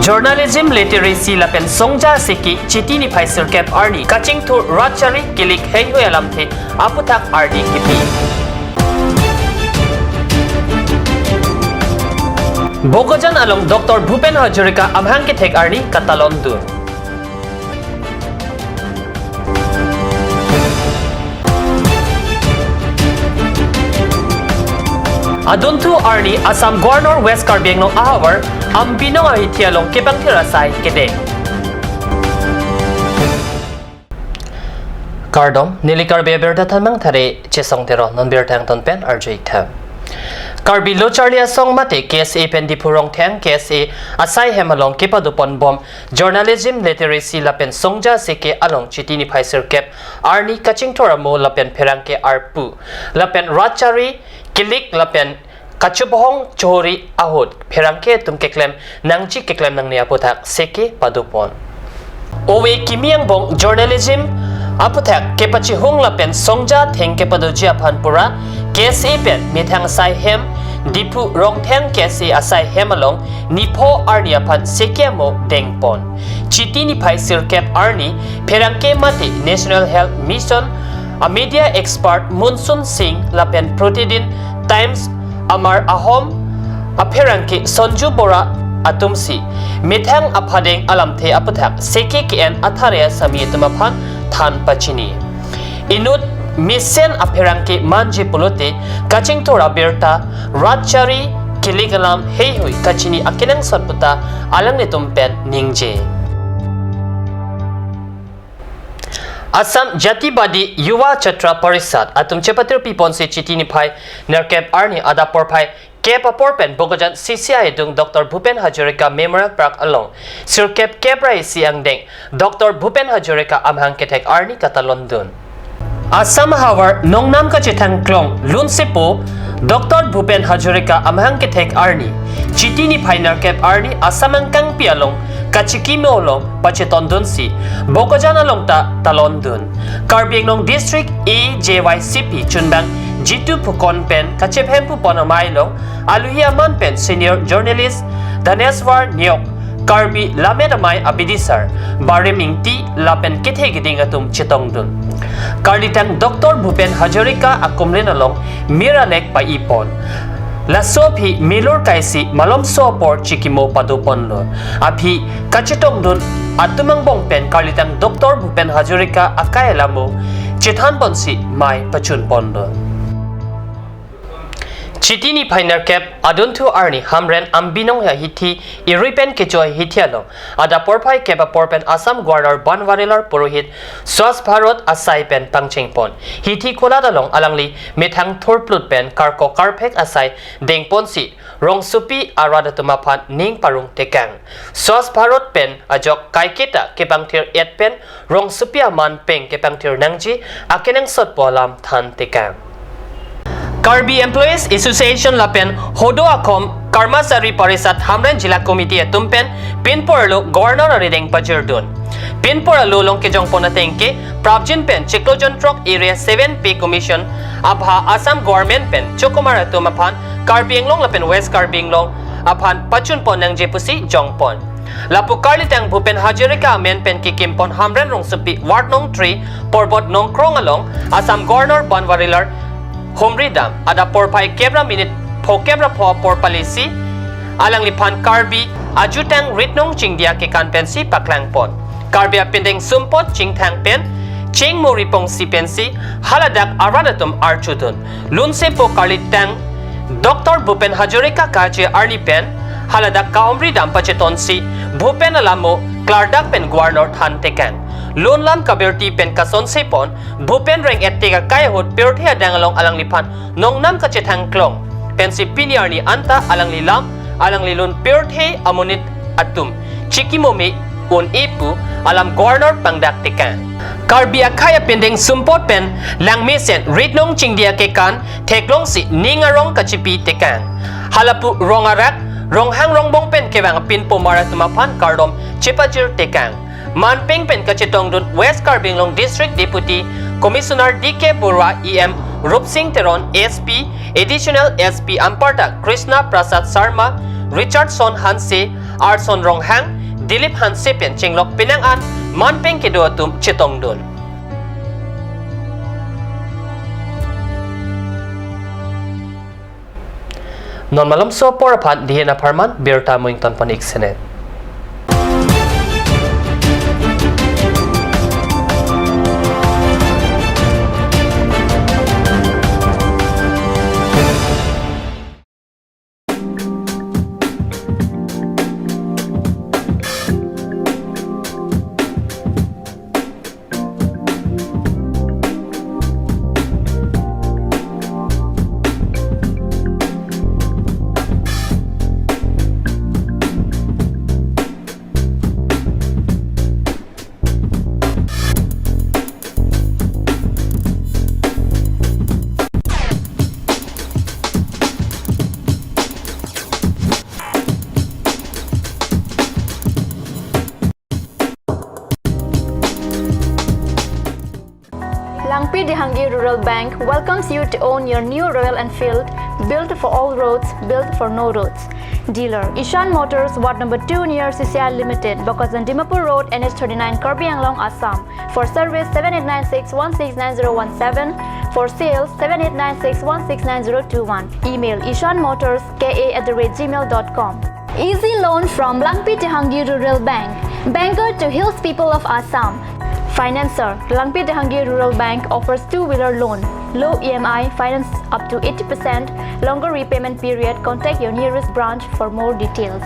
Journalism literacy lapen songja seki chitini phaisir cap arni kaching thu rachari kilik hei hoi alam the aputhak arni kipi Bogojan along Dr. Bhupen Hajorika amhang ke thek arni katalon dur Aduntu arni Assam Governor West Karbi Anglong ahawar ambino ahithialong kebang thirasai kede Kardom nili Karbi berda thamang thare chesong tero non bertang ton pen arjoi tha Karbi lo charlia song mate KSA pen dipurong thang KSA asai hemalong kepadupon bom journalism literacy lapen songja seke along chitini phaisir kep arni kaching thoramo lapen pherangke arpu lapen rachari kilik lapen kachubohong chori ahod pherangke tumke klem nangchi ke klem nang nia puthak seke padupon owe kimiang bong journalism aputhak kepachi hong lapen songja thengke padoji aphanpura KSA pen mithang sai hem dipu rongthang KSA asai hemalong nipho arnia phan sekemo dengpon chitini phaisir kep arni pherangke mate National Health Mission a media expert Monsoon Singh lapen Protidin Times Amar Ahom apherangke Sonju Bora atumsi mithang aphadeng alamthe aputhak seke kn athare sami tumaphan than pachini inut misen apherangke manje pulote kaching thora berta rachari kiligalam hei hoi kachini akinang satputa alang netumpen ningje Assam Jatibadi Yuva Chatra Parishad atum chepatir pipon se chitini phai nerkep arni ada porphai kepa porpen bogojan CCI dung Dr. Bhupen Hajorika Memorial Park along sirkep kepra siang deng Dr. Bhupen Hajorika amhang ketek arni kata London Assam Hawar Nongnam ka chithang klong Lunsepo Dr. Bhupen Hajorika amhang ketek arni chitini phai nerkep arni Assamang kang pialong kachikime olong pachetondun si bogojan along ta talondun Karbi Anglong District AJYCP chunbang Jitu Pukon pen kachephem pu ponamailong aluhia man pen senior journalist Dhaneswar Nyok Karbi Lamedamai Abidisar Barimingti lapen kithe giding atum chitongdun Karlitang Dr. Bhupen Hajorika akumlen along Miralek pa ipon Lasophi Milor Kaisi Malom Sopor Chikimo Paduponlo Aphi Kachitongdun Atumang Bongpen Karlitang Dr. Bhupen Hajorika Akaelamo Chithan Bonsi Mai Pachun Pondo Chitini Piner Cap Aduntu Arni Hamren Ambinong Hithi Iripen Kejoy Hithialo Ada Porpai Kepa Porpen Assam Governor Banwarilar Purohit Swas Bharot Asai Pen Pangchengpon Hithi Koladalong Alangli Mithang Thurplut Pen Karko Karpek Asai Dengponsi Rong Supi Arada Tumapan Ning Parung Tekang Swas Bharot Pen Ajok Kaikita Kepangtir Et Pen Rong Supi Aman Peng Kepangtir Nangji Akenang Sotpolam Than Tekang Karbi Employees Association lapen Hodo Akom Karmasari Parishad Hamren Jila Committee Tumpen Pinporlo Governor Rideng Pajirdun Pinporlo long ke jongpon atengke Prabjin Pen Chiklojon Trok Area 7P Commission Abha Assam Government Pen Chokomara Tumapan Karbi Anglong lapen West Karbi Anglong Aphan Pachun Pon nang Jepusi Jongpon Lapu Karlitang Bhupen Hajorika men pen kikimpon Hamren Rong Supi Ward Nong 3 Porbot Nong Krong along Assam Governor Banwarilar Homridam ada porpai kebra minute po kebra po porpalisi alang lipan Karbi ajutang ritnong chingdia ke kanpensi paklangpon Karbi apindeng sumpot chingthang pen ching moripong si pensi haladak aradatum archudun lunse po Karlitang Dr. Bhupen Hajorika kaje arni pen haladak ka Homridam pachetonsi Bhupen alamo klardak pen governor than tekang Lunlam kabirti pen kason sepon Bhupen reng ettiga kayahut pirti adangalong alang lipan nongnam kachethang klong pensi piniarni anta alang lilam alang lilun pirti amunit atum chikimomi un ipu alam governor pangdak tekan Karbi akaya pendeng sumpot pen lang mesen ritnong chingdia kekan teklong si ningarong kachipi tekan halapu rongarak ronghang rongbong pen kewang pinpo maratumapan kardom chipajir tekang Manpeng Pen Kachitongdun West Karbi Anglong District Deputy Commissioner DK Burwa EM Rup Singh Teron SP Additional SP Amparta Krishna Prasad Sarma Richardson Hanse Arson Ronghang, Dilip Hansipian Chinglok Pinangan, Manpeng Kidotum Chitongdul. Non malam so porapan dihin aparman birta moington panik senet. Langpi Dehangi Rural Bank welcomes you to own your new Royal Enfield, built for all roads, built for no roads. Dealer Ishan Motors, Ward number 2 near CCI Limited, Bokazan Dimapur Road, NH39, Karbi Anglong, Assam. For service 7896169017. For sales 7896169021. Email ishanmotors.ka@gmail.com. Easy loan from Langpi Dehangi Rural Bank, banker to Hills people of Assam. Financer, Langpi Dehangi Rural Bank offers two-wheeler loan, low EMI, finance up to 80%, longer repayment period. Contact your nearest branch for more details.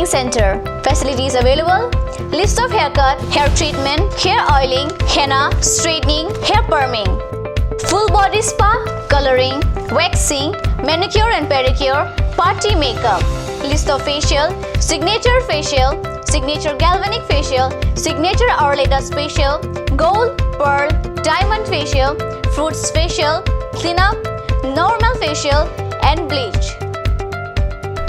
Center. Facilities available: list of haircut, hair treatment, hair oiling, henna, straightening, hair perming, full body spa, coloring, waxing, manicure and pedicure, party makeup. List of facial: signature galvanic facial, signature Orledas facial, gold, pearl, diamond facial, fruits facial, cleanup, normal facial and bleach.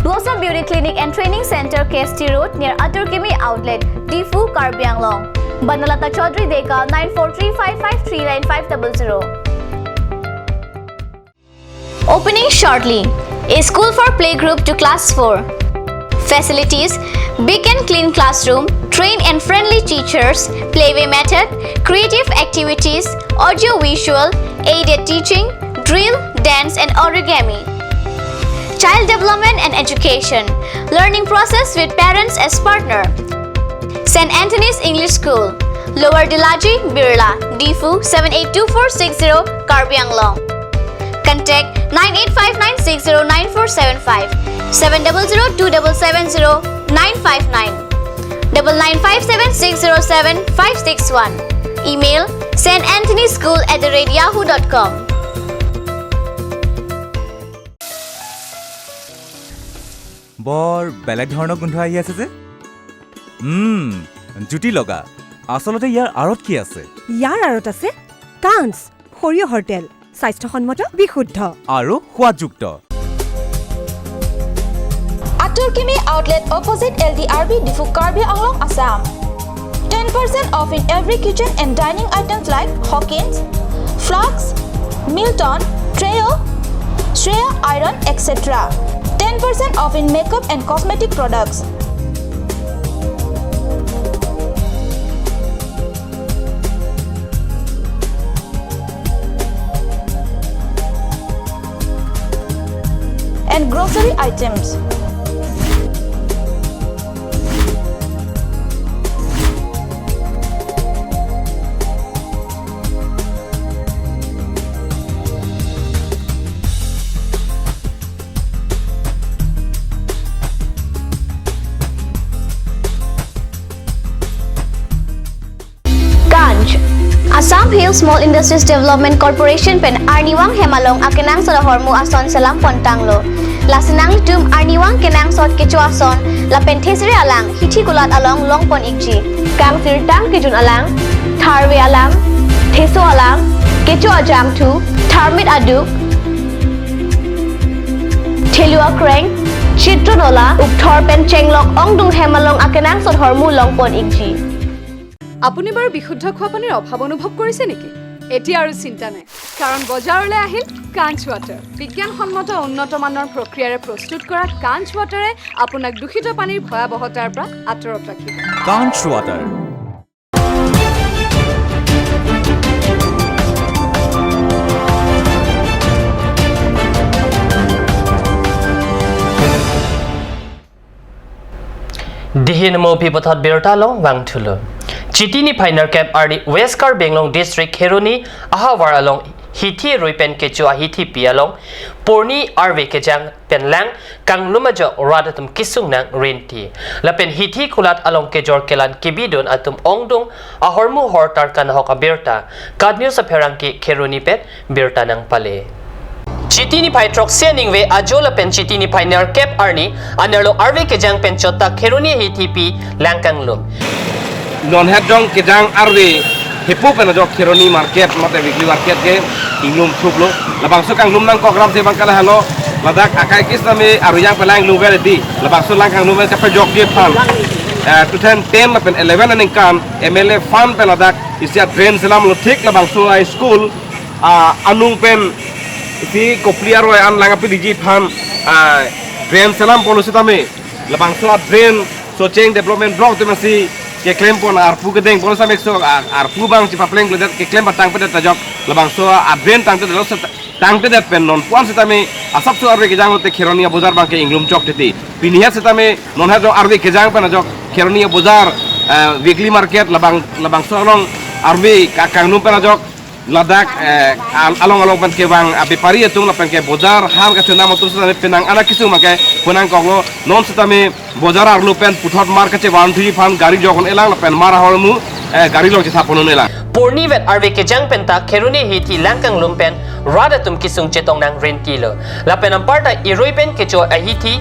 Blossom Beauty Clinic and Training Center, KST Road near Aturkimi Outlet, Difu, Karbi Anglong. Banalata Chaudhary Deka 9435539500. Opening shortly. A school for playgroup to class 4. Facilities: big and clean classroom, trained and friendly teachers, playway method, creative activities, audio-visual, aided teaching, drill, dance and origami. Child development and education, learning process with parents as partner. St. Anthony's English School, Lower Dilaji, Birla, Difu 782460, Karbi Anglong. Contact 9859609475, 70027709599, 99576075661. Email santanthonyschool@yahoo.com. বৰ বেলেগ ধৰণৰ গোন্ধ আহি আছে যে জুতি লগা আসলতে ইয়াৰ আৰত কি আছে ইয়াৰ আৰত আছে কান্স সৰিয়হৰ তেল স্বাস্থ্যসন্মত বিশুদ্ধ আৰু সোৱাদযুক্ত Aturkimi Outlet opposite LDRB Difu Karbi Anglong Assam. 10% off in every kitchen and dining items like Hawkins, Flax, Milton, Treo, Shreya Iron, etc. 10% off in makeup and cosmetic products. And grocery items. Assam Hill Small Industries Development Corporation pen Arniwang Hemalong akenang sa hormu ason salam pontanglo. Lasinang tum Arniwang kenang sot kecho ason la penthesre alang hithi kulat along longpon ikji. Kang sirtang kejun alang tharwe alang theso alang kecho ajam thu tharmit aduk Thelua Kreng Chitronola Ukthor pen chenglok ongdung Hemalong akenang sot hormu longpon ikji. আপুনি বাৰু বিশুদ্ধ খোৱা পানীৰ অভাৱ অনুভৱ কৰিছে নেকি এতিয়া আৰু চিন্তা নাই কাৰণ বজাৰলৈ আহিল কাঞ্চ ৱাটাৰ বিজ্ঞানসন্মত উন্নত মানৰ প্ৰক্ৰিয়াৰে প্ৰস্তুত কৰা কাঞ্চ ৱাটাৰে আপোনাক দূষিত পানীৰ ভয়াৱহতাৰ পৰা আঁতৰত ৰাখিব কাঞ্চ water Dihin mo pipotat birtalong wangtulo. Chitini Pioneer Camp Arni West Karbenglong District Heroni Ahawar along Hiti Ruipen Kechua Hiti Pialong Porni Arve Kejang Penlang Kang Lumajo Radatum Kisung Nang Rinti Lapen Hiti Kulat along Kejor Kelan Kibidon Atum Ongdung Ahormu Hortar Kanahok Abirta Kadnyo sa Perangki Keroni Pet Birta Nang Pale Chitini Pai Troxianing we Ajola Pen Chitini Pioneer Camp Arni Anerlo Arve Kejang Penchota Keroni Hiti Pi Langkang Lum non hedong kedang arwe hepu pena jok kironi market mate weekly market ke inglum thuplo labang so kang lum nang program se bangkala halo ladak akai kis name aru yang pelang lu ver di labang so lang kang lum ka pe jok ge fan 2010 lapen 11 aning kan MLA fan pe ladak isia train salam lo thik labang so school anung pen isi kopliar ro an lang api digi fan train salam policy tame labang so train so change development block te masi ke claim pon arpu ke deng polsa mekso arpu bang ci papleng ledat ke claim batang pedat tajok labang so adren tang tedat tang tedat pen non pon setame asap so arbe ke jang te khironia bazar bang ke inglum chok teti pinihat setame non ha jo arbe ke jang pen jok khironia bazar weekly market labang so long arbe ka kang num pen jok ladak along pen ke bang abi pari etung lapen ke bazar har ka tuna motor setame penang ana kisu make punang koglo non setame bazar arlu pen puthot mar kache 1 fan gari jokon elang pen mara holmu gari log saponon elang Porni vet arve kejang penta Keruni Hiti Langkang Lumpen Radatum Kisung Chetong Nang Rentilo Lapen Amparta Iruipen Kecho Ahiti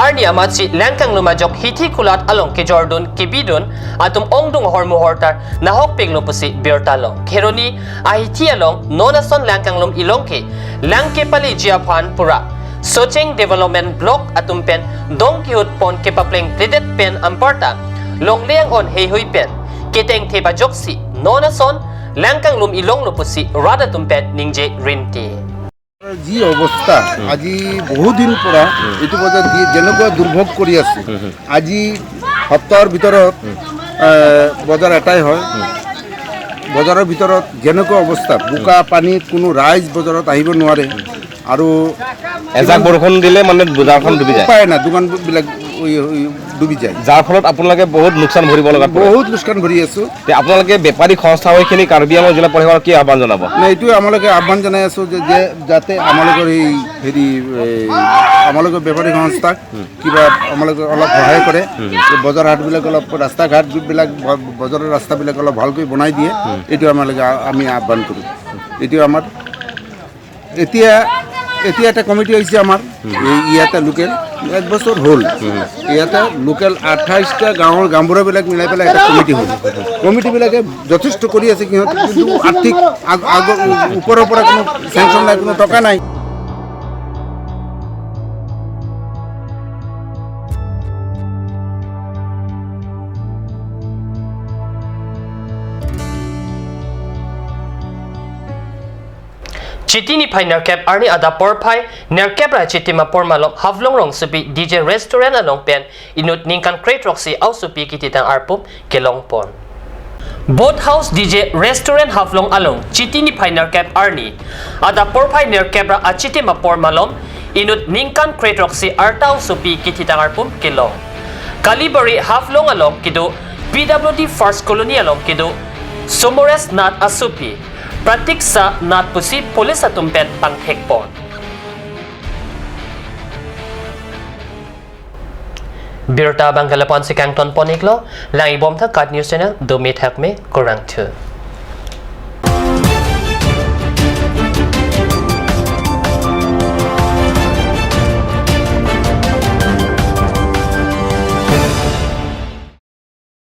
Arni Amatsi Langkang Lumajok Hiti Kulat Along Kejordun Kibidun Atum Ongdung Hormu Hortar Nahok Piglopusi Birtalong Keruni Ahiti Along Nonason Langkang Lum Ilongke Langke Pali Jiapan Pura Socheng Development Block Atumpen Dong Kihut Pon Kepapleng Dedet Pen Amparta Longleang on Heihui Pen Kiteng Teba Joksi Nonason Langkang Lum Ilong Lupusi Radatumpen Ningje Rinti যি অৱস্থা আজি বহুদিন পৰা এইটো বজাৰ দি যেনেকুৱা দুৰ্ভোগ কৰি আছে আজি সপ্তাহৰ ভিতৰত বজাৰ এটাই হয় বজাৰৰ ভিতৰত যেনেকুৱা অৱস্থা বোকা পানীত কোনো ৰাইজ বজাৰত আহিব নোৱাৰে আৰু এজাক বৰষুণ দিলে মানে বজাৰখন ডুবি যায় উপায় না দোকানবিলাক ডুবি যায় যাৰ ফলত আপোনালোকে বহুত লোকচান ভৰিব লগা বহুত লোকচান ভৰি আছো তে আপোনালোকে বেপাৰী সংস্থা হৈখিনি কাৰ্বি আংলং জিলা পৰিষদক কি আহ্বান জনাব না এইটোৱে আমালোকে আহ্বান জনাই আছো যে যাতে আমালোকৰ এই হেৰি আমালোকৰ বেপাৰী সংস্থাক কিবা আমালোকে অলপ সহায় কৰে বজাৰ হাটবিলাক অলপ ৰাস্তা ঘাটবিলাক বজাৰৰ ৰাস্তাবিলাক অলপ ভালকৈ বনাই দিয়ে এইটো আমালোকে আমি আহ্বান কৰোঁ এইটো আমাৰ এতিয়া এটা কমিটি হৈছে আমাৰ ইয়াতে লোকেল 1 বছৰ হ'ল ইয়াতে লোকেল 28টা গাঁৱৰ গাঁওবুঢ়াবিলাক মিলাই পেলাই এটা কমিটি হ'ল কমিটিবিলাকে যথেষ্ট কৰি আছে কিন্তু আৰ্থিক ওপৰৰ পৰা কোনো চেংচন নাই কোনো টকা নাই Chitini Pai Nerkep Arni Ada Porpai Nerkep Ra Chitima Pormalom Havlong Rong Supi DJ Restaurant Along Pen Inut Ningkan Crate Roxy Au Supi Kititang Arpup Kelong Pon Boat House DJ Restaurant Havlong Along Chitini Pai Nerkep Arni Ada Porpai Nerkep Ra Chitima Pormalom Inut Ningkan Crate Roxy Artau Supi Kititang Arpup Kelong Kalibari Havlong Along Kido PWD First Colony Along Kido Somores Nat Asupi Pratik sa natpusi polis atumpet pangthekpon. Birta Bangkalapon si Kangton Poniklo, lang ibom tha Kat News Channel, Dumit Hakme, Korang 2.